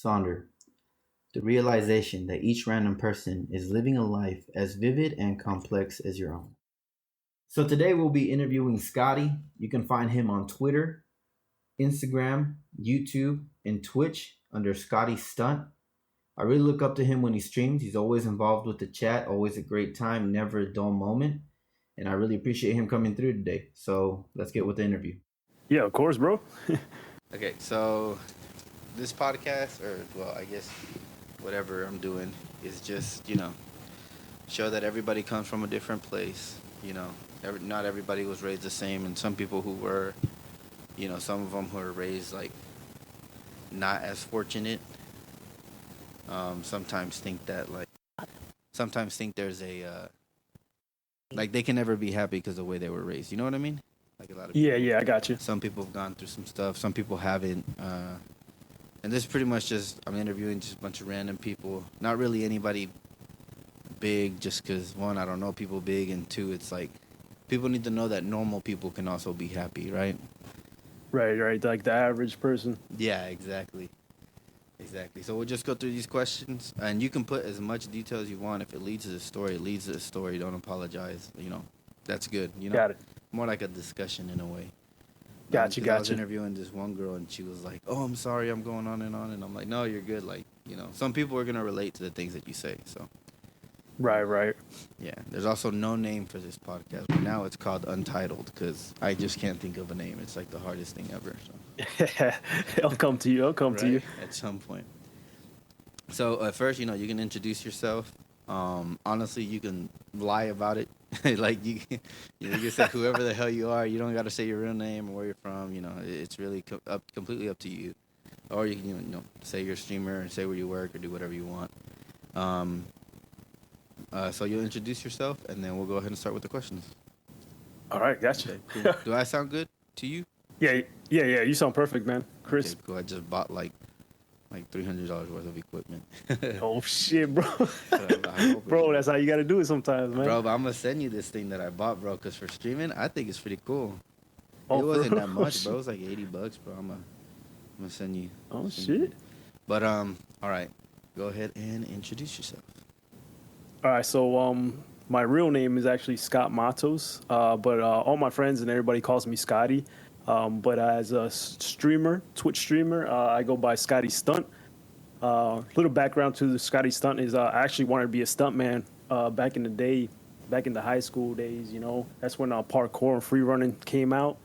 Sonder, the realization that each random person is living a life as vivid and complex as your own. So today we'll be interviewing Scotty. You can find him on Twitter, Instagram, YouTube, and Twitch under Scotty Stunt. I really look up to him when he streams. He's always involved with the chat, always a great time, never a dull moment. And I really appreciate him coming through today. So let's get with the interview. Yeah, of course, bro. Okay, so this podcast, or well, I guess whatever I'm doing, is just, show that everybody comes from a different place. Not everybody was raised the same, and some people who were, some of them who were raised like not as fortunate. Sometimes think there's a like they can never be happy because of the way they were raised. You know what I mean? Like a lot of people, Yeah, I got you. Some people have gone through some stuff. Some people haven't. And this is pretty much just I'm interviewing just a bunch of random people. Not really anybody big, just because one, I don't know people big, and two, it's like people need to know that normal people can also be happy, right? Right. Like the average person. Yeah, exactly. So we'll just go through these questions, and you can put as much detail as you want. If it leads to the story, it leads to the story. Don't apologize. That's good. Got it. More like a discussion in a way. Gotcha. I was interviewing this one girl, and she was like, "Oh, I'm sorry, I'm going on," and I'm like, "No, you're good." Like, some people are gonna relate to the things that you say. So. Right. Yeah. There's also no name for this podcast. But now it's called Untitled because I just can't think of a name. It's like the hardest thing ever. So. I'll come to you. To you at some point. So at first, you can introduce yourself. Honestly, you can lie about it. Like you can say whoever the hell you are. You don't got to say your real name or where you're from. It's really completely up to you. Or you can say you're a streamer and say where you work or do whatever you want. So you'll introduce yourself, and then we'll go ahead and start with the questions. All right, gotcha. Okay, cool. Do I sound good to you? Yeah. You sound perfect, man. Chris. Okay, cool. I just bought like $300 worth of equipment. Oh shit, bro. Bro, that's how you gotta do it sometimes, man. Bro, but I'm gonna send you this thing that I bought, bro, because for streaming, I think it's pretty cool. Oh, it wasn't that much, bro. It was like $80, bro. I'm gonna send you. Oh shit. But all right. Go ahead and introduce yourself. All right, so my real name is actually Scott Matos, but all my friends and everybody calls me Scotty. But as a streamer, Twitch streamer, I go by Scotty Stunt. Little background to the Scotty Stunt is I actually wanted to be a stuntman back in the day, back in the high school days. That's when parkour and free running came out,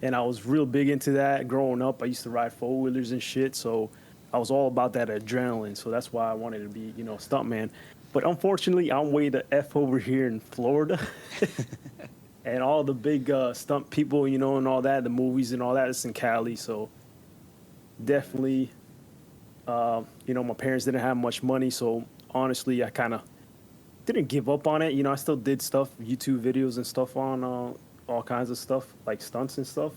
and I was real big into that. Growing up, I used to ride four wheelers and shit, so I was all about that adrenaline. So that's why I wanted to be, stuntman. But unfortunately, I'm way the F over here in Florida. And all the big stunt people, and all that, the movies and all that, it's in Cali. So definitely, my parents didn't have much money. So honestly, I kind of didn't give up on it. I still did stuff, YouTube videos and stuff on all kinds of stuff, like stunts and stuff.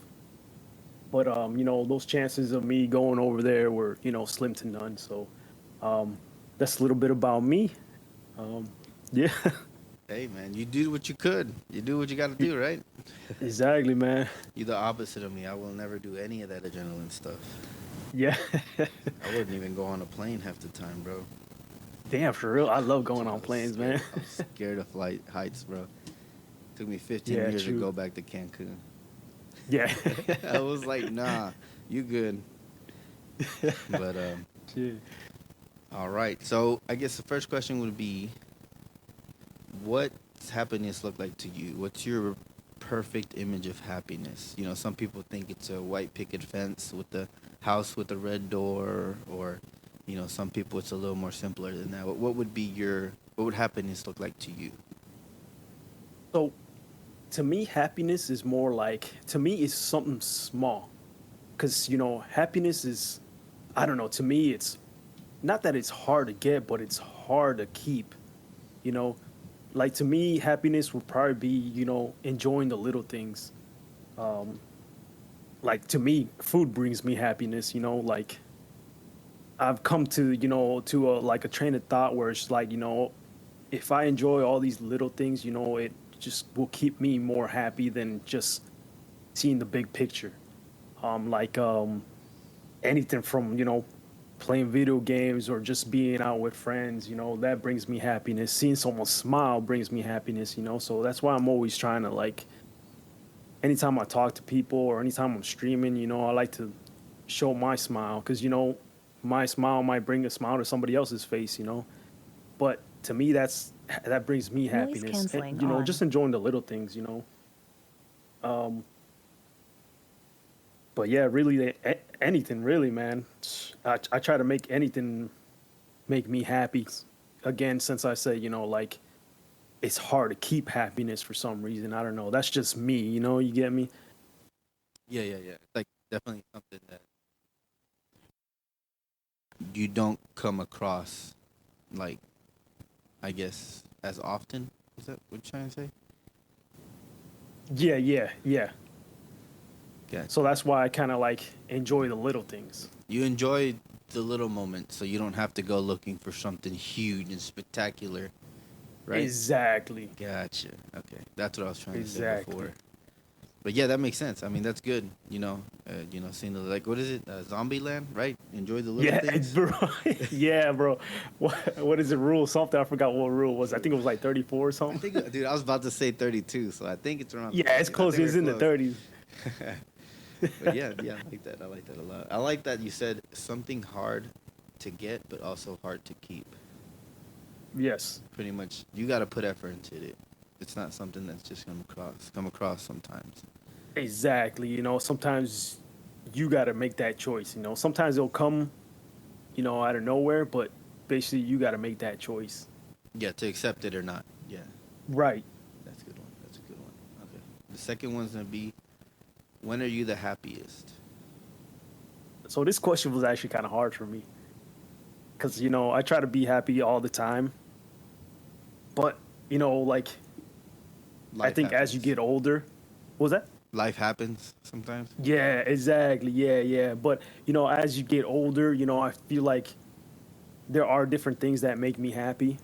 But, those chances of me going over there were, slim to none. So that's a little bit about me. Yeah. Hey, man, you did what you could. You do what you got to do, right? Exactly, man. You're the opposite of me. I will never do any of that adrenaline stuff. Yeah. I wouldn't even go on a plane half the time, bro. Damn, for real. I love going on planes, man. I'm scared of heights, bro. It took me 15 years to go back to Cancun. Yeah. I was like, nah, you good. But, yeah. All right. So I guess the first question would be, what's happiness look like to you? What's your perfect image of happiness? Some people think it's a white picket fence with the house with the red door, or, some people it's a little more simpler than that. What would happiness look like to you? So, to me, happiness is more like, it's something small. Because, happiness is, I don't know, to me, it's not that it's hard to get, but it's hard to keep. Like, to me, happiness would probably be, enjoying the little things. Like, to me, food brings me happiness, like, I've come to, a train of thought where it's like, if I enjoy all these little things, it just will keep me more happy than just seeing the big picture. Anything from, playing video games or just being out with friends, that brings me happiness. Seeing someone smile brings me happiness, so that's why I'm always trying to, like, anytime I talk to people or anytime I'm streaming, I like to show my smile because, my smile might bring a smile to somebody else's face, but to me, that brings me Noise happiness. canceling And, on. just enjoying the little things. But yeah, really, anything really, man. I try to make anything make me happy. Again, since I say, like, it's hard to keep happiness for some reason. I don't know. That's just me, you get me? Yeah, yeah, yeah. Like definitely something that you don't come across, like, I guess, as often. Is that what you're trying to say? Yeah. Yeah. So that's why I kind of like enjoy the little things. You enjoy the little moments, so you don't have to go looking for something huge and spectacular, right? Exactly. Gotcha. Okay, that's what I was trying to say Exactly. before. But yeah, that makes sense. I mean, that's good. Seeing the, like, what is it? Zombie Land, right? Enjoy the little Yeah, things. bro. Yeah, bro. What is the rule? Something I forgot what rule it was. I think it was like 34 or I something. think, dude, I was about to say 32, so I think it's around. Yeah, it's 30. I close. think It's we're in the close. 30s. But yeah, I like that. I like that a lot. I like that you said something hard to get, but also hard to keep. Yes. Pretty much, you got to put effort into it. It's not something that's just come across sometimes. Exactly. Sometimes you got to make that choice. Sometimes it'll come, out of nowhere, but basically you got to make that choice. Yeah, to accept it or not. Yeah, Right. that's a good one. That's a good one. Okay. The second one's gonna be, when are you the happiest? So this question was actually kind of hard for me because, I try to be happy all the time. But, like, I Life think as you happens. get older, what was that? Life happens sometimes. Yeah, exactly. Yeah. But, as you get older, I feel like there are different things that make me happy.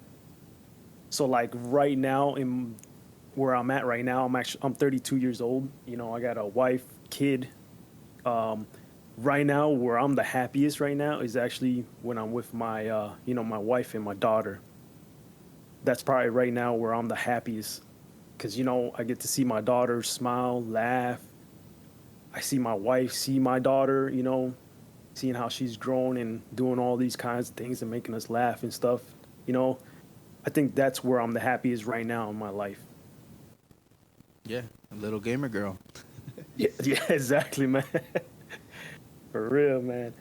So, like, right now, in where I'm at right now, I'm 32 years old. I got a wife, kid. Right now, where I'm the happiest right now is actually when I'm with my wife and my daughter. That's probably right now where I'm the happiest because, I get to see my daughter smile, laugh. I see my wife, see my daughter, seeing how she's grown and doing all these kinds of things and making us laugh and stuff. You know, I think that's where I'm the happiest right now in my life. Yeah, a little gamer girl. Yeah, exactly, man. For real, man.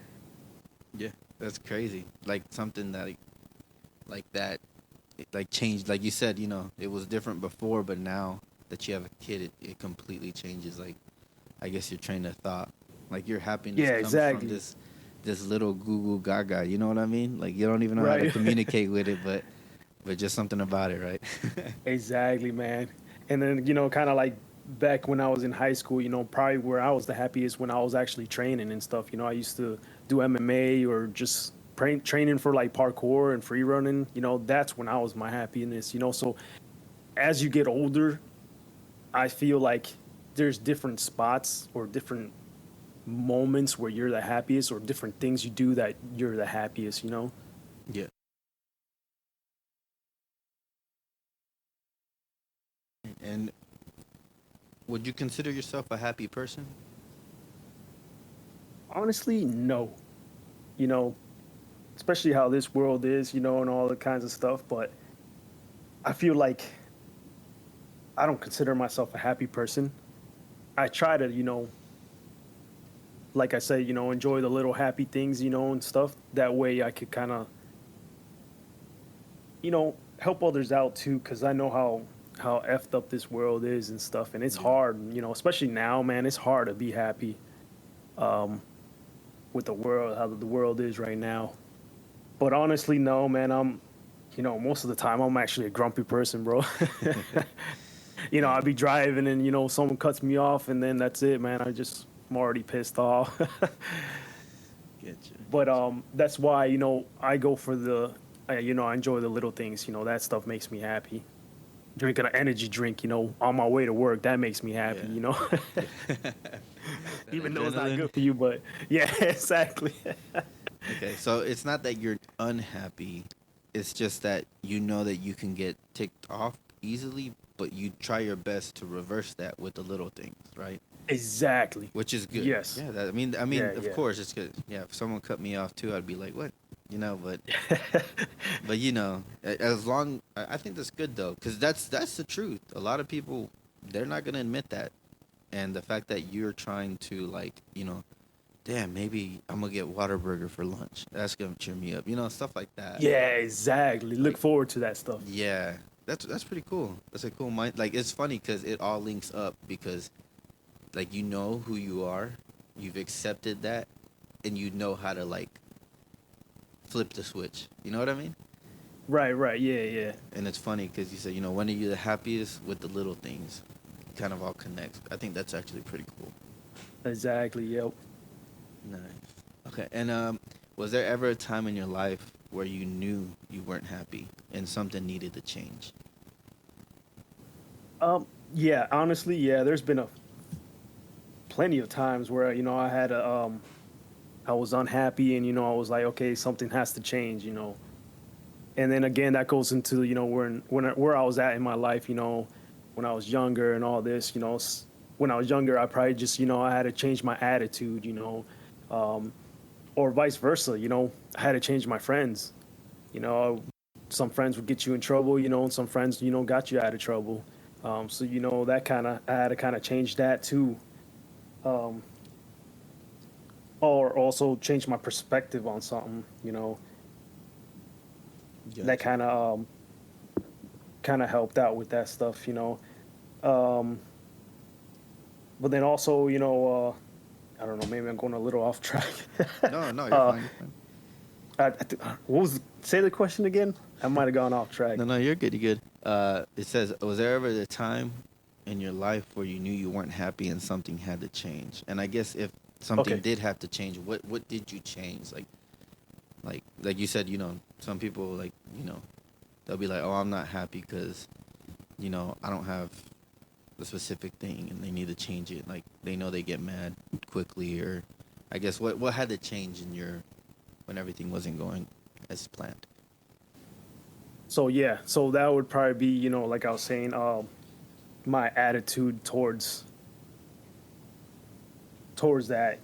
Yeah, that's crazy. Like something that, like that, it, like changed. Like you said, it was different before, but now that you have a kid, it completely changes. Like, I guess your train of thought, like your happiness Yeah, comes exactly. from this little goo goo gaga. You know what I mean? Like you don't even know how to Right. communicate with it, but just something about it, right? Exactly, man. And then, kind of like back when I was in high school, probably where I was the happiest when I was actually training and stuff. I used to do MMA or just training for like parkour and free running. That's when I was my happiness. So as you get older, I feel like there's different spots or different moments where you're the happiest or different things you do that you're the happiest. Yeah. And would you consider yourself a happy person? Honestly, no. You know, especially how this world is, and all the kinds of stuff. But I feel like I don't consider myself a happy person. I try to, like I say, enjoy the little happy things, and stuff. That way I could kind of, help others out too, because I know how effed up this world is and stuff. And it's Yeah. hard, especially now, man, it's hard to be happy with the world, how the world is right now. But honestly, no, man, most of the time I'm actually a grumpy person, bro. Yeah. I'd be driving and, someone cuts me off and then that's it, man. I'm already pissed off. Getcha. But that's why, I go for I enjoy the little things. That stuff makes me happy. Drinking an energy drink, on my way to work, that makes me happy, That Even though it's not adrenaline. good for you, but yeah, exactly. Okay, so it's not that you're unhappy. It's just that you know that you can get ticked off easily, but you try your best to reverse that with the little things, right? Exactly. Which is good. Yes. Yeah, I mean, Yeah, of yeah. course it's good. Yeah, if someone cut me off too, I'd be like, "What?" But as long I think that's good though, because that's the truth. A lot of people, they're not gonna admit that, and the fact that you're trying to, like, damn, maybe I'm gonna get Whataburger for lunch. That's gonna cheer me up. Stuff like that. Yeah, exactly. Look Like, forward to that stuff. yeah, that's pretty cool. That's a cool mind. Like, it's funny because it all links up because, like, you know who you are, you've accepted that, and you know how to, like, flip the switch. You know what I mean? Right, right. Yeah, yeah. And it's funny because you said, when are you the happiest with the little things? It kind of all connects. I think that's actually pretty cool. Exactly. Yep. Nice. Okay, and was there ever a time in your life where you knew you weren't happy and something needed to change? Yeah, honestly, yeah, there's been a plenty of times where, I had I was unhappy and, I was like, okay, something has to change. And then again, that goes into, where I was at in my life, when I was younger and all this, when I was younger, I probably just, I had to change my attitude, or vice versa, I had to change my friends. You know, some friends would get you in trouble, and some friends, got you out of trouble. So, that I had to kind of change that too. Um, or also change my perspective on something, that Gotcha. kind of helped out with that stuff. Um, but then also, I don't know, maybe I'm going a little off track. No, no, you're uh, fine. You're fine. what was say the question again? I might have gone off track. No, no, you're good. You're good. It says, was there ever a time in your life where you knew you weren't happy and something had to change? And I guess if something Okay. did have to change, what did you change? Like you said, some people, like, they'll be like, oh, I'm not happy because, I don't have the specific thing and they need to change it. Like, they know they get mad quickly, or I guess what had to change in when everything wasn't going as planned? So yeah, so that would probably be, like I was saying, my attitude towards that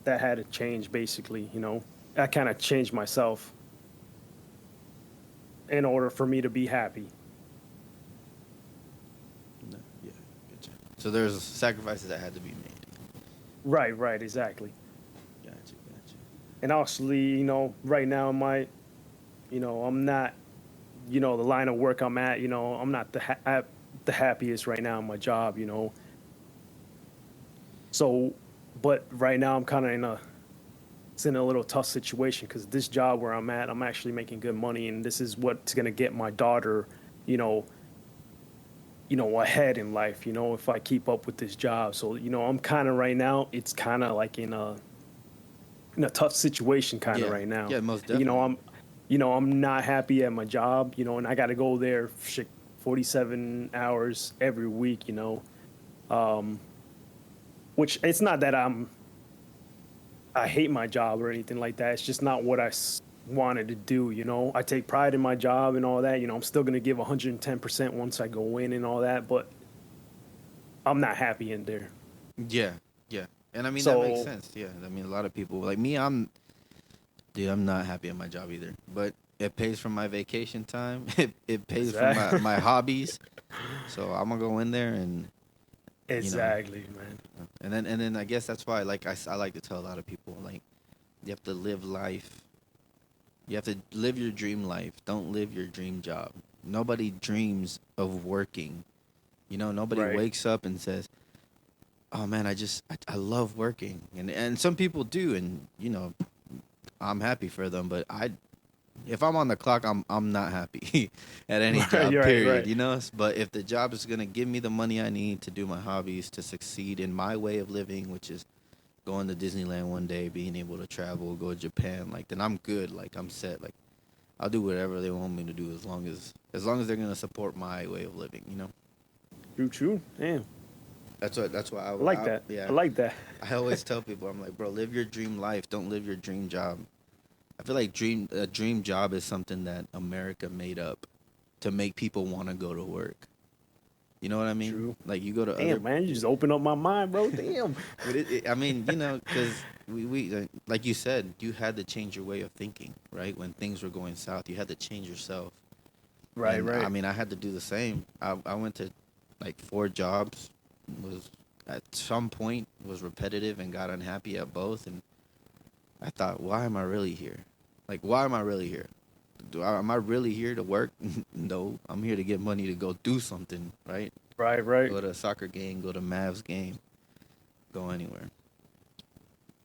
had to change basically. I kind of changed myself in order for me to be happy. No, yeah, gotcha. So there's sacrifices that had to be made. Right, right, exactly. Gotcha, gotcha. And actually, right now I'm not, the line of work I'm at, I'm not the happiest right now in my job. So, but right now I'm kind of it's in a little tough situation because this job where I'm at, I'm actually making good money, and this is what's gonna get my daughter, you know, ahead in life. If I keep up with this job. So, I'm kind of right now. It's kind of like in a tough situation, kind of Yeah, right now. yeah, most You know, definitely. I'm, I'm not happy at my job. And I got to go there 47 hours every week. Which it's not that I hate my job or anything like that. It's just not what I wanted to do. I take pride in my job and all that. I'm still gonna give 110% once I go in and all that, but I'm not happy in there. Yeah, yeah. And I mean, that makes So sense. Yeah. I mean, a lot of people like me, dude, I'm not happy at my job either. But it pays for my vacation time. It pays for exactly, my hobbies. So I'm gonna go in there and, you know, exactly, man. and then I guess that's why, like, I like to tell a lot of people, like, you have to live life. You have to live your dream life. Don't live your dream job. Nobody dreams of working. Nobody Right. wakes up and says, "Oh man, I love working," and some people do, and I'm happy for them. But if I'm on the clock, I'm not happy at any Right. job. Right. Period. Right. But if the job is gonna give me the money I need to do my hobbies, to succeed in my way of living, which is going to Disneyland one day, being able to travel, go to Japan, like, then I'm good. Like, I'm set. Like, I'll do whatever they want me to do, as long as they're gonna support my way of living. True. True. Damn. That's why I like that. yeah. I like that. I always tell people, I'm like, bro, live your dream life. Don't live your dream job. I feel like a dream job is something that America made up to make people want to go to work. You know what I mean? True. Like you go to other, Damn, man, you just opened up my mind, bro. Damn. but I mean, you know, because we like you said, you had to change your way of thinking, right? When things were going south, you had to change yourself. Right, And right. I mean, I had to do the same. I went to like 4 jobs, was at some point was repetitive and got unhappy at both. And I thought, why am I really here? Like, why am I really here? Am I really here to work? No, I'm here to get money to go do something, right? Right, right. Go to a soccer game, go to Mavs game, go anywhere.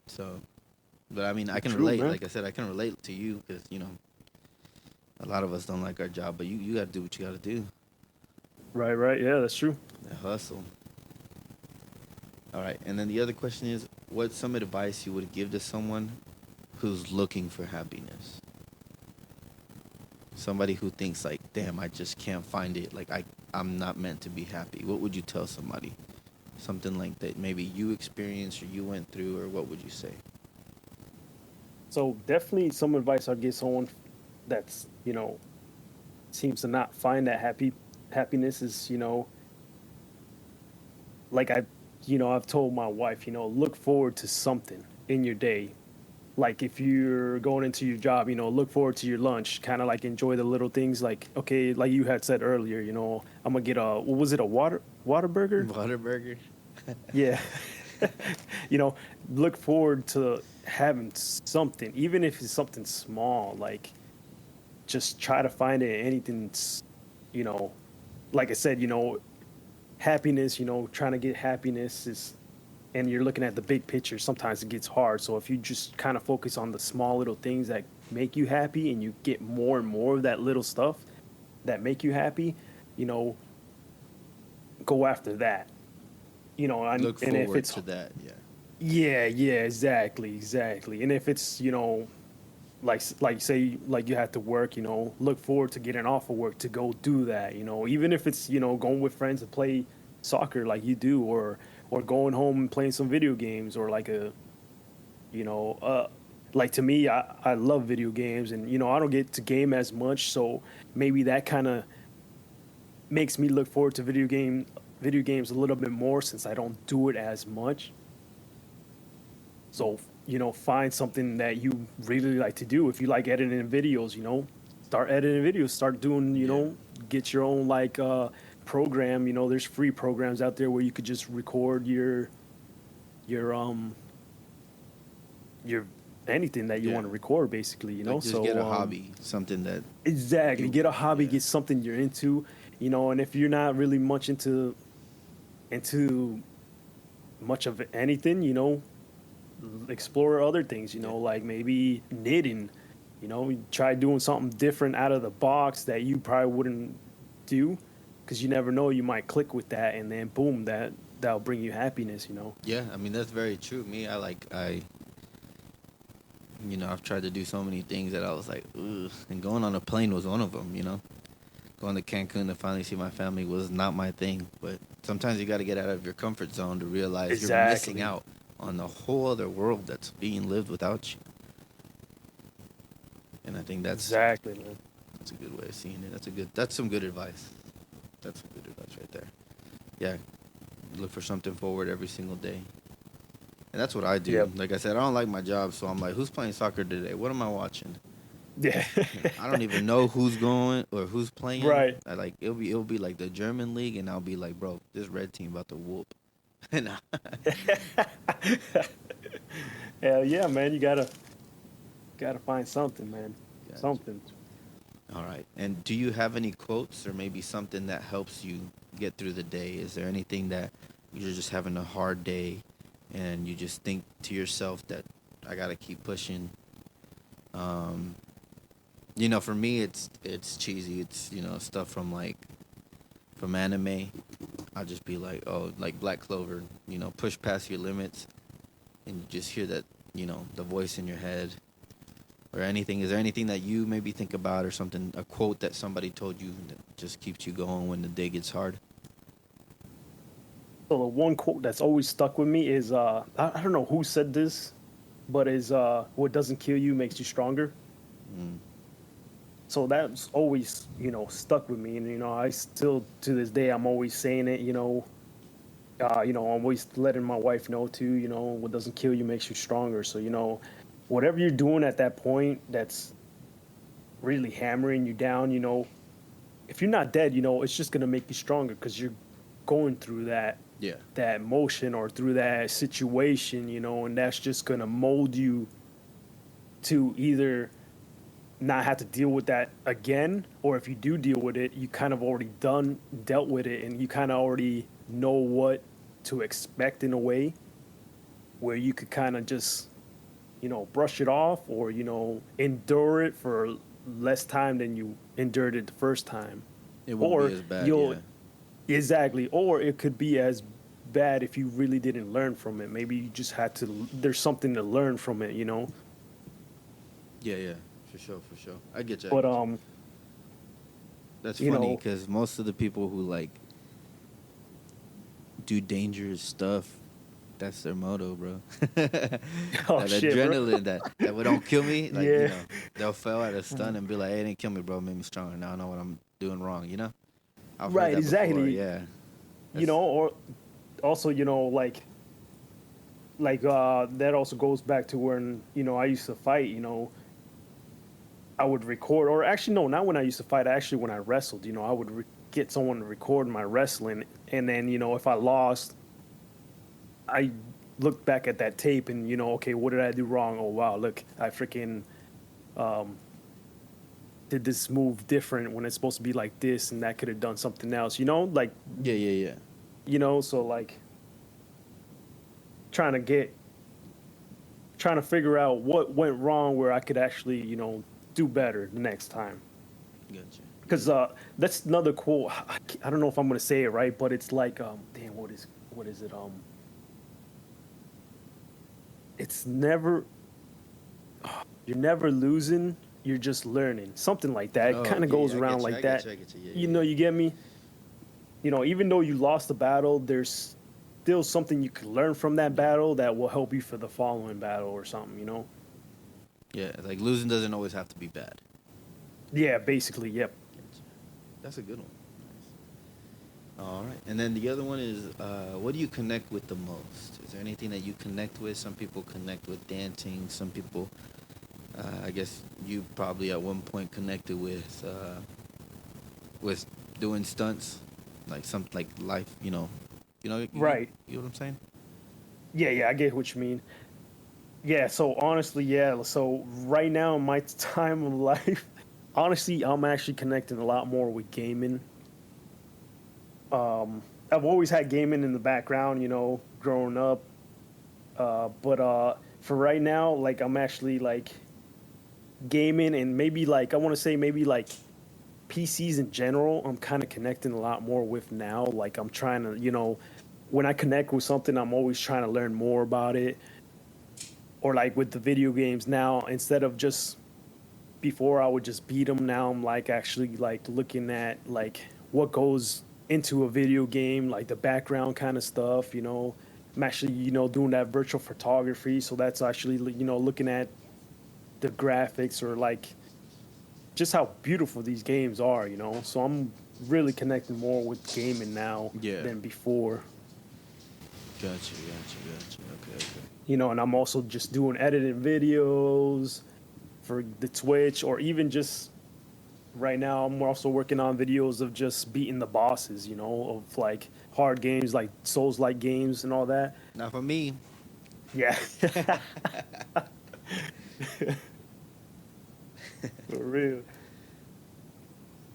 So, but I mean, I can True, relate. man. Like I said, I can relate to you because, you know, a lot of us don't like our job, but you got to do what you got to do. Right, right. Yeah, that's true. The hustle. All right. And then the other question is, what's some advice you would give to someone who's looking for happiness? Somebody who thinks like, damn, I just can't find it. Like I'm not meant to be happy. What would you tell somebody? Something like that maybe you experienced or you went through, or what would you say? So definitely some advice I'd give someone that's, seems to not find that happiness is, like I've told my wife, look forward to something in your day. Like if you're going into your job, look forward to your lunch, kind of like enjoy the little things. Like, okay, like you had said earlier, I'm gonna get what was it, a water burger? Whataburger. Yeah. you know, look forward to having something, even if it's something small. Like just try to find it in anything, you know, like I said, happiness, trying to get happiness is, and you're looking at the big picture, sometimes it gets hard. So if you just kind of focus on the small little things that make you happy and you get more and more of that little stuff that make you happy, you know, go after that. Look And if forward it's, to that. Yeah. yeah, exactly. And if it's, like say like you have to work, look forward to getting off of work to go do that, even if it's, going with friends to play soccer like you do, or going home and playing some video games, or like you know uh like to me, I love video games, and I don't get to game as much, so maybe that kind of makes me look forward to video games a little bit more since I don't do it as much. So, find something that you really like to do. If you like editing videos, start editing videos, start doing, Yeah. get your own like program. There's free programs out there where you could just record your your anything that you Yeah. want to record basically, Like just get So a hobby, something that exactly, you. get a hobby, Yeah. get something you're into, and if you're not really much into much of anything, explore other things, Yeah. like maybe knitting, try doing something different out of the box that you probably wouldn't do, because you never know, you might click with that, and then boom, that'll bring you happiness. Yeah. I mean that's very true. Me, I've tried to do so many things that I was like, ugh. And going on a plane was one of them. Going to Cancun to finally see my family was not my thing. But sometimes you got to get out of your comfort zone to realize you're missing Exactly. out on the whole other world that's being lived without you. And I think Exactly, man. that's a good way of seeing it. That's some good advice. That's some good advice right there. Yeah, look for something forward every single day. And that's what I do. Yep. Like I said, I don't like my job, so I'm like, who's playing soccer today? What am I watching? Yeah. I don't even know who's going or who's playing. Right. I like it'll be like the German league, and I'll be like, bro, this red team about to whoop. And Hell yeah, man, you gotta find something, man. Gotcha. Something. All right. And do you have any quotes or maybe something that helps you get through the day? Is there anything that you're just having a hard day and you just think to yourself that I got to keep pushing? For me it's cheesy. It's, stuff from anime. I'll just be like, oh, like Black Clover, push past your limits, and you just hear that, the voice in your head. Or anything? Is there anything that you maybe think about, or something, a quote that somebody told you that just keeps you going when the day gets hard? So the one quote that's always stuck with me is I don't know who said this, but is what doesn't kill you makes you stronger. So that's always, stuck with me. And, I still, to this day, I'm always saying it, I'm always letting my wife know too, what doesn't kill you makes you stronger. So, whatever you're doing at that point that's really hammering you down, if you're not dead, it's just going to make you stronger because you're going through that motion or through that situation, and that's just going to mold you to either not have to deal with that again, or if you do deal with it, you kind of already dealt with it, and you kind of already know what to expect in a way where you could kind of just, brush it off or, endure it for less time than you endured it the first time. It won't Or be as bad. you'll exactly, or it could be as bad if you really didn't learn from it. Maybe you just had to. There's something to learn from it, Yeah, for sure. I get you. But that's funny because most of the people who like do dangerous stuff, that's their motto, bro. That adrenaline, bro. that would don't kill me. Like they'll fail at a stunt and be like, "Hey, it didn't kill me, bro. It made me stronger. Now I know what I'm doing wrong." I've heard that exactly. before, yeah. Or also, like that also goes back to when I used to fight. I would record, or actually no, not when I used to fight. Actually, when I wrestled, I would get someone to record my wrestling, and then if I lost, I looked back at that tape and okay, what did I do wrong? Oh wow, look, I freaking did this move different when it's supposed to be like this, and that could have done something else. Like yeah. So like trying to figure out what went wrong where I could actually do better the next time. Gotcha. Because that's another quote. I don't know if I'm gonna say it right, but it's like damn, what is it? It's never. You're never losing. You're just learning. Something like that. It kind of goes around like that. You get me? Even though you lost the battle, there's still something you can learn from that battle that will help you for the following battle or something. Yeah, like losing doesn't always have to be bad. Yeah, basically, yep. That's a good one. Nice. All right. And then the other one is, what do you connect with the most? Is there anything that you connect with? Some people connect with dancing. Some people, I guess you probably at one point connected with doing stunts, like life, Right. You know what I'm saying? Yeah, I get what you mean. Yeah, so honestly, yeah. So right now in my time of life, honestly, I'm actually connecting a lot more with gaming. I've always had gaming in the background, growing up. But for right now, like I'm actually like gaming and maybe like I want to say maybe like PCs in general. I'm kind of connecting a lot more with now. Like I'm trying to, when I connect with something, I'm always trying to learn more about it. Or like with the video games now, instead of just before I would just beat them. Now I'm like actually like looking at like what goes into a video game, like the background kind of stuff. I'm actually doing that virtual photography, so that's actually looking at the graphics or like just how beautiful these games are. So I'm really connecting more with gaming now than before. Gotcha. Okay. And I'm also just doing edited videos for the Twitch, or even just right now I'm also working on videos of just beating the bosses, of like hard games like Souls-like games and all that. Not for me. Yeah. For real.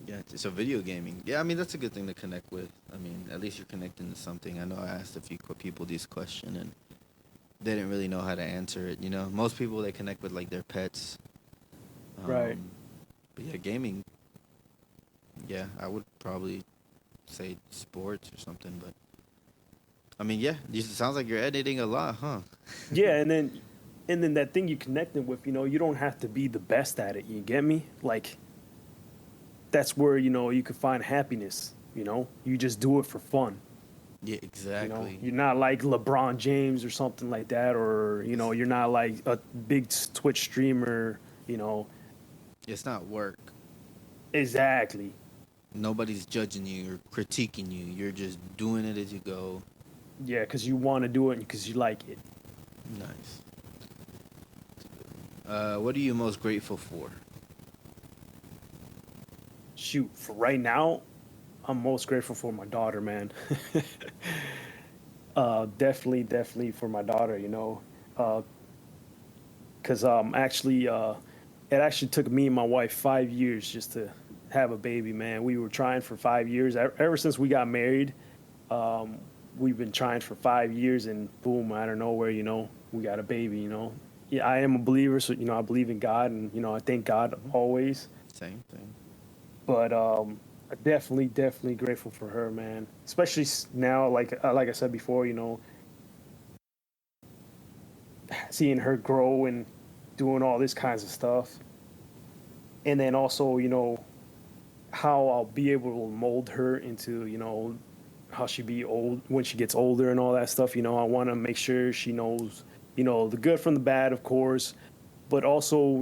Yeah, so video gaming. Yeah, I mean, that's a good thing to connect with. I mean, at least you're connecting to something. I know I asked a few people this question, and they didn't really know how to answer it, Most people, they connect with, like, their pets. Right. But, yeah, gaming, yeah, I would probably say sports or something, but, I mean, yeah, it sounds like you're editing a lot, huh? Yeah, and then that thing you connected with, you don't have to be the best at it, you get me? Like, that's where, you can find happiness, You just do it for fun. Yeah, exactly. You're not like LeBron James or something like that, or, you're not like a big Twitch streamer, It's not work. Exactly. Nobody's judging you or critiquing you. You're just doing it as you go. Yeah, because you want to do it because you like it. Nice. What are you most grateful for? Shoot, for right now, I'm most grateful for my daughter, man. Definitely for my daughter, because actually, it actually took me and my wife 5 years just to have a baby, man. We were trying for 5 years. Ever since we got married, um, we've been trying for 5 years, and boom, out of nowhere, we got a baby. Yeah, I am a believer, so I believe in God, and I thank God always. Same thing. But definitely grateful for her, man. Especially now, like I said before, seeing her grow and doing all this kinds of stuff, and then also, how I'll be able to mold her into, how she be old when she gets older and all that stuff. I want to make sure she knows, the good from the bad, of course, but also,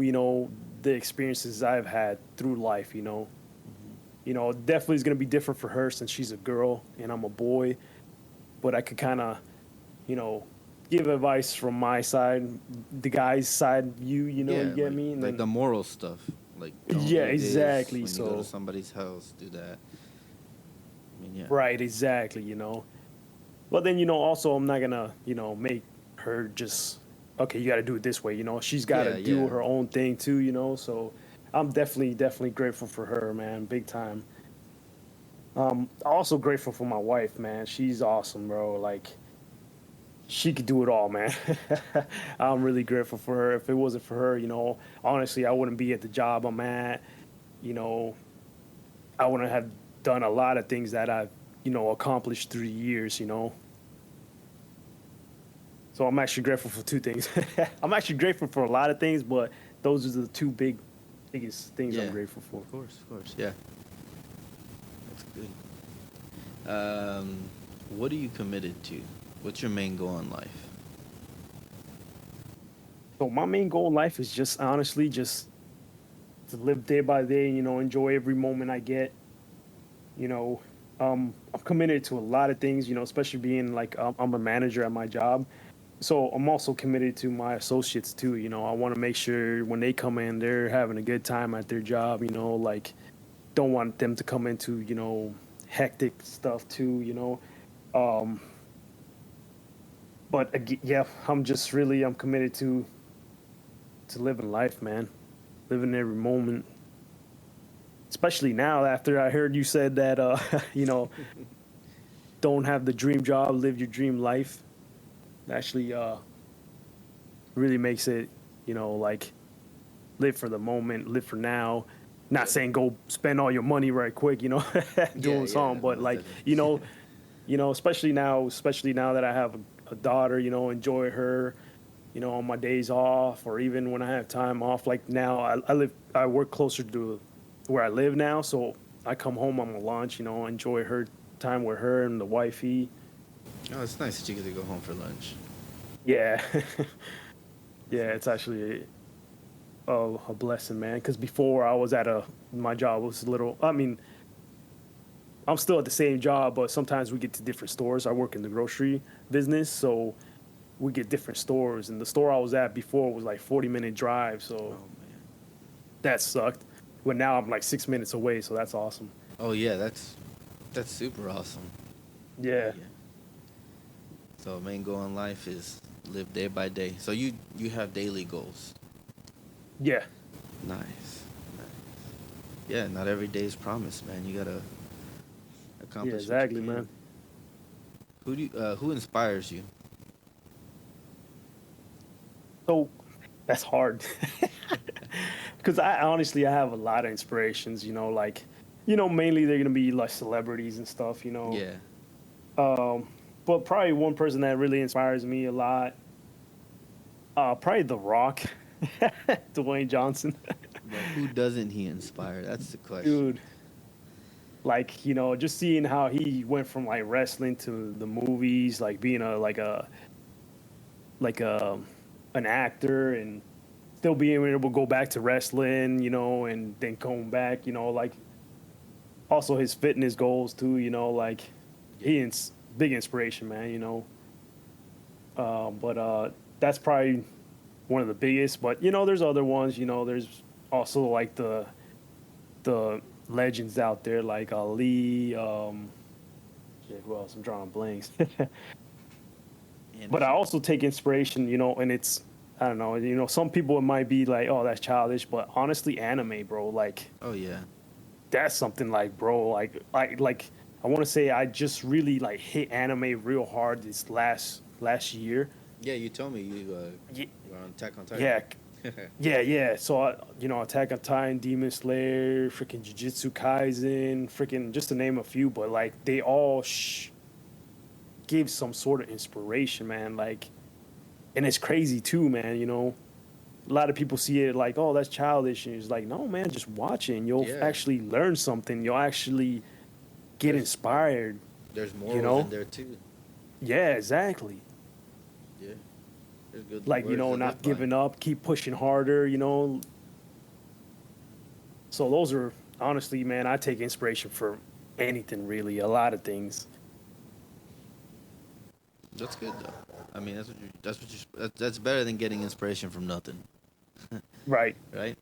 the experiences I've had through life. Definitely is going to be different for her since she's a girl and I'm a boy. But I could kind of, you know, give advice from my side, the guy's side. Yeah, You get me. And like then the moral stuff. Like don't yeah, do this exactly. when you go to So somebody's house. Do that. I mean, yeah. right, exactly. But then also I'm not gonna make her just okay. You got to do it this way. She's got to Yeah, do yeah. her own thing too. So I'm definitely grateful for her, man, big time. Also grateful for my wife, man. She's awesome, bro. Like she could do it all, man. I'm really grateful for her. If it wasn't for her, honestly, I wouldn't be at the job I'm at. You know, I wouldn't have done a lot of things that I've, accomplished through the years. So I'm actually grateful for two things. I'm actually grateful for a lot of things, but those are the two biggest things I'm Yeah. grateful for. Of course. Yeah. That's good. What are you committed to? What's your main goal in life? So my main goal in life is just honestly just to live day by day, enjoy every moment I get. You know, I'm committed to a lot of things, especially being like I'm a manager at my job. So I'm also committed to my associates too. I want to make sure when they come in, they're having a good time at their job. Like don't want them to come into hectic stuff too. Um, but yeah, I'm committed to living life, man, living every moment. Especially now after I heard you said that you know don't have the dream job, live your dream life. Actually, really makes it like live for the moment, live for now. Not Yeah. saying go spend all your money right quick, Yeah, doing yeah, something, but most like definitely. especially now that I have a daughter, enjoy her, on my days off or even when I have time off. Like now, I work closer to where I live now, so I come home on my lunch, enjoy her time with her and the wifey. Oh, it's nice that you get to go home for lunch. Yeah, That's yeah, it's nice. actually a blessing, man. Because before I was my job was a little. I mean, I'm still at the same job, but sometimes we get to different stores. I work in the grocery business, so we get different stores. And the store I was at before was like 40-minute drive, Oh so man. that sucked. But now I'm like 6 minutes away, so that's awesome. Oh yeah, that's super awesome. Yeah, Yeah. So main goal in life is live day by day. So you have daily goals. yeah, Nice. Nice. Yeah, not every day is promised, man. You gotta yeah, accomplish what you exactly, can. man. Who inspires you? So that's hard because I have a lot of inspirations. Like mainly they're gonna be like celebrities and stuff. Yeah. Um, but probably one person that really inspires me a lot, probably The Rock, Dwayne Johnson, But who doesn't he inspire? That's the question. dude. Like just seeing how he went from like wrestling to the movies, like being a like a an actor and still being able to go back to wrestling, you know, and then going back, you know, like also his fitness goals too, you know, like he's big inspiration, man, you know. But that's probably one of the biggest. But you know, there's other ones. You know, there's also like the legends out there like Ali. Shit, who else? I'm drawing blanks. But I also take inspiration, you know, and it's I don't know, you know, some people it might be like, oh, that's childish, but honestly, anime, bro, like Oh yeah. that's something like, bro, like I want to say I just really like hit anime real hard this last year. Yeah, you told me Ye- you were on Attack on Titan. Yeah, yeah. So you know, Attack on Titan, Demon Slayer, freaking Jujutsu Kaisen, freaking just to name a few, but like they all give some sort of inspiration, man. Like, and it's crazy too, man. You know, a lot of people see it like, oh, that's childish, and it's like, no, man, just watch it, and you'll Yeah. actually learn something. You'll actually get There's inspired. there's morals You know? in there too. Yeah, exactly. Yeah. There's good Like, you words know, to not live by. giving up, keep pushing harder. You know, so those are honestly, man, I take inspiration for anything really, a lot of things. That's good though. I mean, that's better than getting inspiration from nothing, Right. right?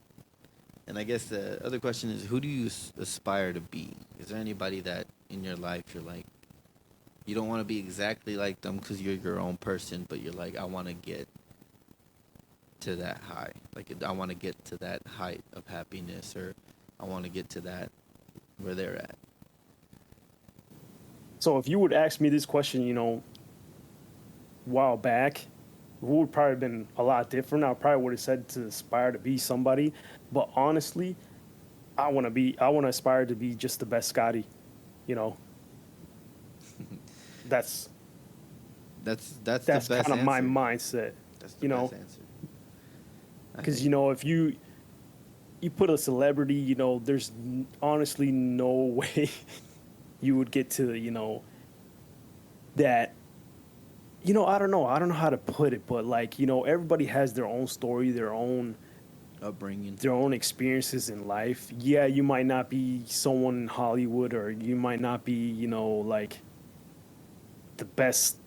And I guess the other question is, who do you aspire to be? Is there anybody that in your life you're like, you don't want to be exactly like them because you're your own person, but you're like, I want to get to that high. Like, I want to get to that height of happiness, or I want to get to that where they're at. So if you would ask me this question, you know, a while back, it would probably have been a lot different. I probably would have said to aspire to be somebody, but honestly, I want to aspire to be just the best Scotty. You know, that's That's the that's best kind of my answer. mindset. That's the You best know, answer. I because think. you know if you put a celebrity, you know, there's honestly no way you would get to, you know, that. You know, I don't know how to put it, but like, you know, everybody has their own story, Upbringing. their own experiences in life. Yeah, you might not be someone in Hollywood, or you might not be, you know, like the best,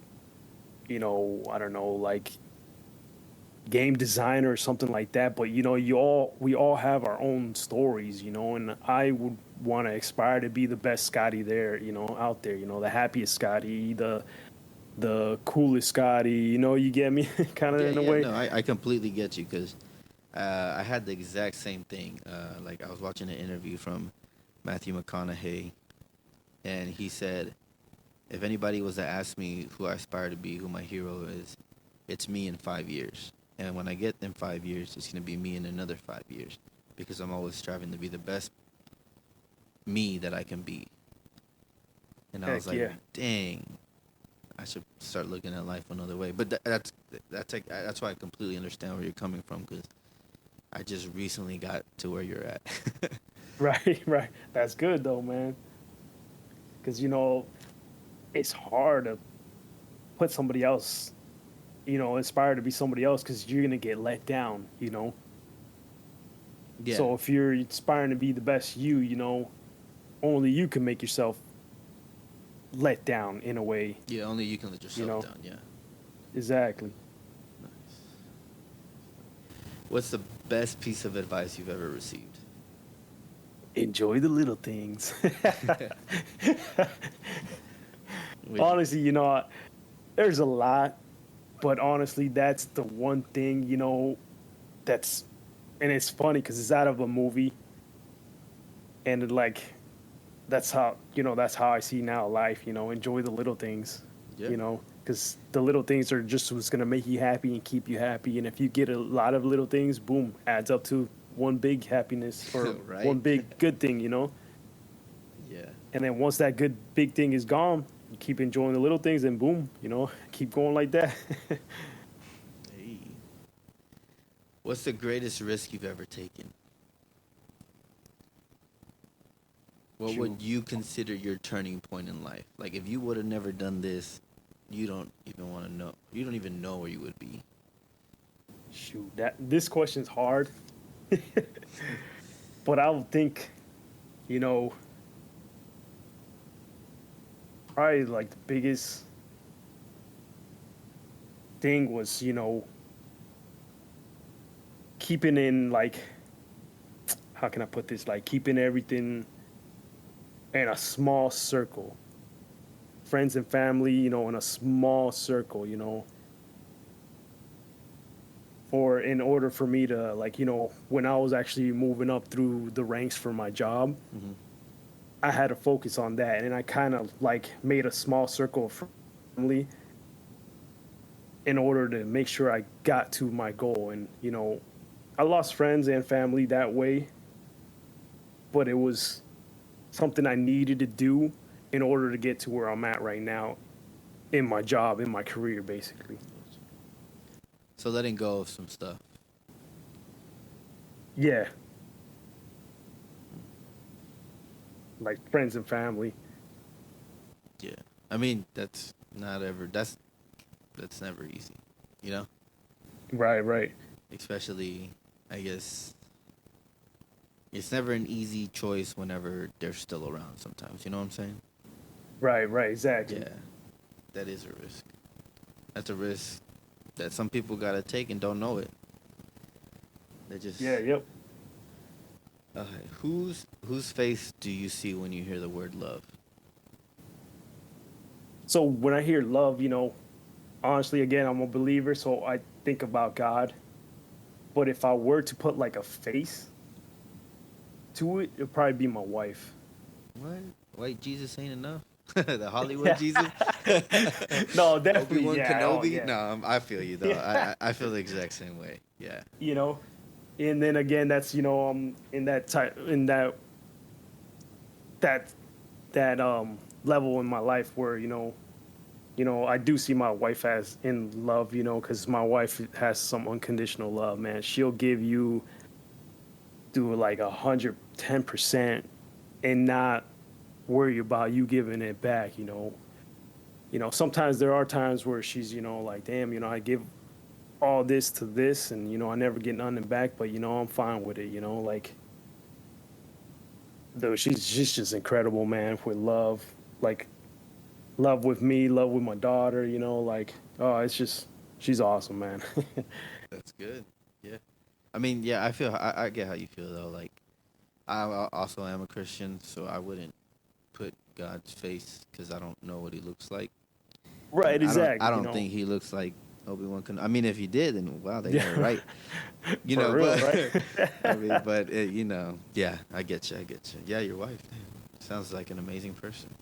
you know, I don't know, like game designer or something like that, but you know, we all have our own stories, you know, and I would want to aspire to be the best Scotty there, you know, out there, you know, the happiest Scotty, the coolest Scotty, you know, you get me kind of Yeah, in a yeah, way. no, I completely get you because I had the exact same thing. Like, I was watching an interview from Matthew McConaughey, and he said, if anybody was to ask me who I aspire to be, who my hero is, it's me in 5 years. And when I get in 5 years, it's going to be me in another 5 years because I'm always striving to be the best me that I can be. And I was Heck like, yeah. dang, I should start looking at life another way. But that's why I completely understand where you're coming from because I just recently got to where you're at. Right, right. That's good though, man. Because, you know, it's hard to put somebody else, you know, inspire to be somebody else because you're going to get let down, you know. Yeah. So if you're inspiring to be the best you know, only you can make yourself let down in a way, Yeah, only you can let you yourself know. down. Yeah. Exactly. Nice. What's the best piece of advice you've ever received? Enjoy the little things. Which, Honestly, you know, there's a lot, but honestly, that's the one thing, you know, that's, and it's funny because it's out of a movie, and like, that's how, you know, that's how I see now life, you know, enjoy the little things, yeah. you know, because the little things are just what's going to make you happy and keep you happy. And if you get a lot of little things, boom, adds up to one big happiness or Right? one big good thing, you know. Yeah. And then once that good big thing is gone, you keep enjoying the little things, and boom, you know, keep going like that. Hey. What's the greatest risk you've ever taken? What Shoot. would you consider your turning point in life? Like, if you would have never done this, you don't even want to know. You don't even know where you would be. Shoot, this question's hard. But I would think, you know, probably like the biggest thing was, keeping in like, how can I put this? Like keeping everything in a small circle, friends and family, in a small circle, for in order for me to like, when I was actually moving up through the ranks for my job, Mm-hmm. I had to focus on that, and I kind of like made a small circle of family in order to make sure I got to my goal. And I lost friends and family that way, but it was something I needed to do in order to get to where I'm at right now in my job, in my career, basically. So letting go of some stuff. Yeah. Like friends and family. Yeah. I mean, that's never easy, you know? Right, right. Especially, I guess, it's never an easy choice whenever they're still around sometimes, you know what I'm saying? Right, right, exactly. Yeah. That is a risk. That's a risk that some people got to take and don't know it. They just... Yeah, yep. Whose face do you see when you hear the word love? So when I hear love, honestly, again, I'm a believer, so I think about God. But if I were to put like a face to it, it'd probably be my wife. What? White Jesus ain't enough? The Hollywood Jesus? No, definitely. Obi-Wan Yeah, Kenobi? yeah. No, I feel you, though. Yeah. I feel the exact same way. Yeah. And then again, that's in that type in that level in my life where I do see my wife as in love, because my wife has some unconditional love, man. She'll give you do like 110% and not worry about you giving it back. Sometimes there are times where she's like, damn, I give all this to this, and I never get nothing back, but I'm fine with it. Like, though she's just incredible, man, with love, like love with me, love with my daughter, like, oh, it's just, she's awesome, man. That's good. Yeah. I mean, yeah, I get how you feel, though. Like, I also am a Christian, so I wouldn't put God's face because I don't know what he looks like. Right, exactly. I don't think he looks like Obi-Wan Kenobi. I mean, if he did, then wow, they got it right. For real, but right? I mean, but yeah, I get you. Yeah, your wife sounds like an amazing person.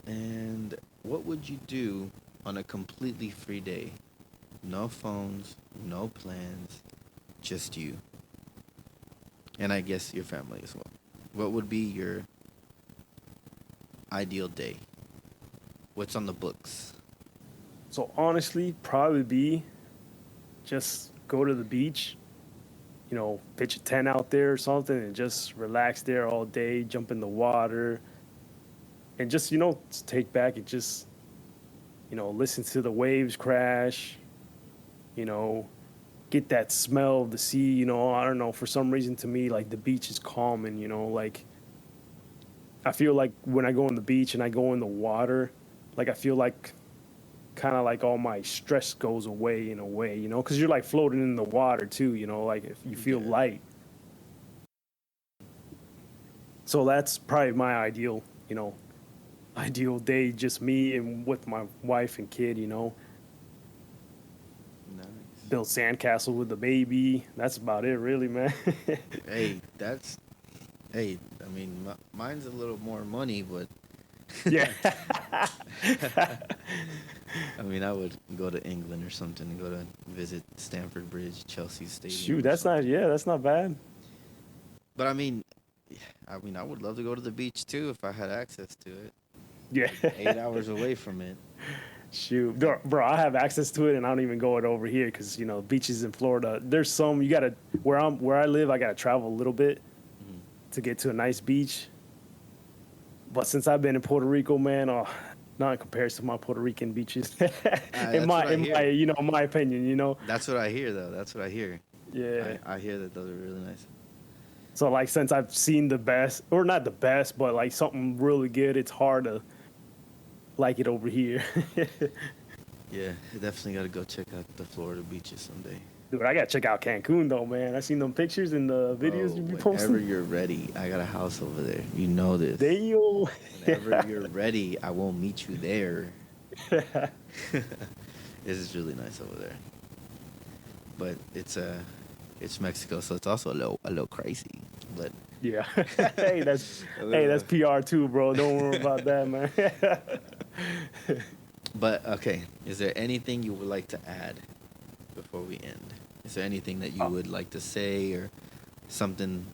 And what would you do on a completely free day? No phones, no plans, just you. And I guess your family as well. What would be your ideal day? What's on the books? So honestly, probably be just go to the beach, pitch a tent out there or something and just relax there all day, jump in the water, and just, just take back and just, listen to the waves crash, get that smell of the sea, I don't know, for some reason to me, like the beach is calming, like I feel like when I go on the beach and I go in the water, like I feel like kind of like all my stress goes away in a way, because you're like floating in the water too, like if you feel light. So that's probably my ideal day, just me and with my wife and kid, Nice. build sandcastle with the baby. That's about it, really, man. Hey, I mean, mine's a little more money, but Yeah. I mean, I would go to England or something and go to visit Stamford Bridge, Chelsea Stadium. Shoot, that's not bad. But I mean, I would love to go to the beach too if I had access to it. Yeah. 8 hours away from it. Shoot, bro, I have access to it, and I don't even go it over here because beaches in Florida. There's some you gotta where I live. I gotta travel a little bit to get to a nice beach. But since I've been in Puerto Rico, man, not in comparison to my Puerto Rican beaches. That's what I hear. My opinion. That's what I hear, though. That's what I hear. Yeah. I hear that those are really nice. So like since I've seen the best, or not the best, but like something really good, it's hard to like it over here. Yeah, you definitely got to go check out the Florida beaches someday. Dude, I gotta check out Cancun though, man. I seen them pictures and the videos you be posting. Whenever you're ready, I got a house over there. You know this. Damn. Whenever you're ready, I will meet you there. This is really nice over there. But it's Mexico, so it's also a little crazy. But Yeah. Hey, that's PR too, bro. Don't worry about that, man. But okay, is there anything you would like to add before we end? Is there anything that you would like to say, or something,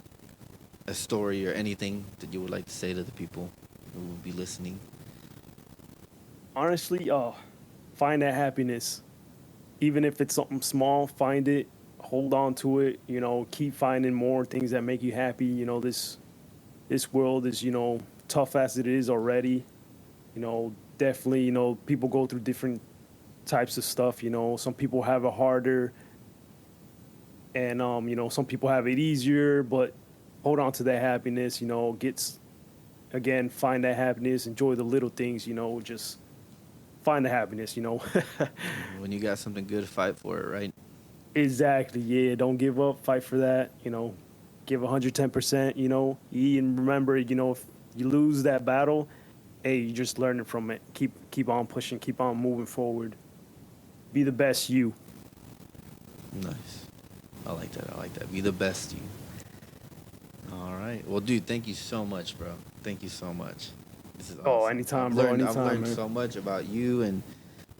a story, or anything that you would like to say to the people who will be listening? Honestly, find that happiness. Even if it's something small, find it, hold on to it, keep finding more things that make you happy. This world is, tough as it is already. Definitely, people go through different types of stuff. Some people have it harder, and some people have it easier. But hold on to that happiness. Find that happiness. Enjoy the little things. Just find the happiness. When you got something good, fight for it, right? Exactly. Yeah. Don't give up. Fight for that. Give 110%. And remember, if you lose that battle, hey, you're just learning from it. Keep on pushing. Keep on moving forward. Be the best you. Nice. I like that. Be the best you. All right. Well, dude, thank you so much, bro. Thank you so much. This is awesome. Oh, anytime, bro. Anytime, I've learned man. so much about you and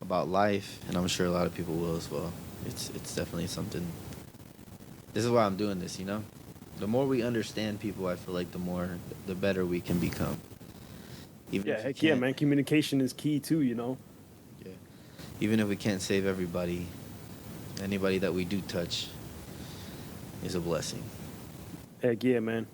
about life, and I'm sure a lot of people will as well. It's definitely something. This is why I'm doing this, The more we understand people, I feel like the better we can become. Heck yeah, man. Communication is key too, Yeah. Even if we can't save everybody, anybody that we do touch is a blessing. Heck yeah, man.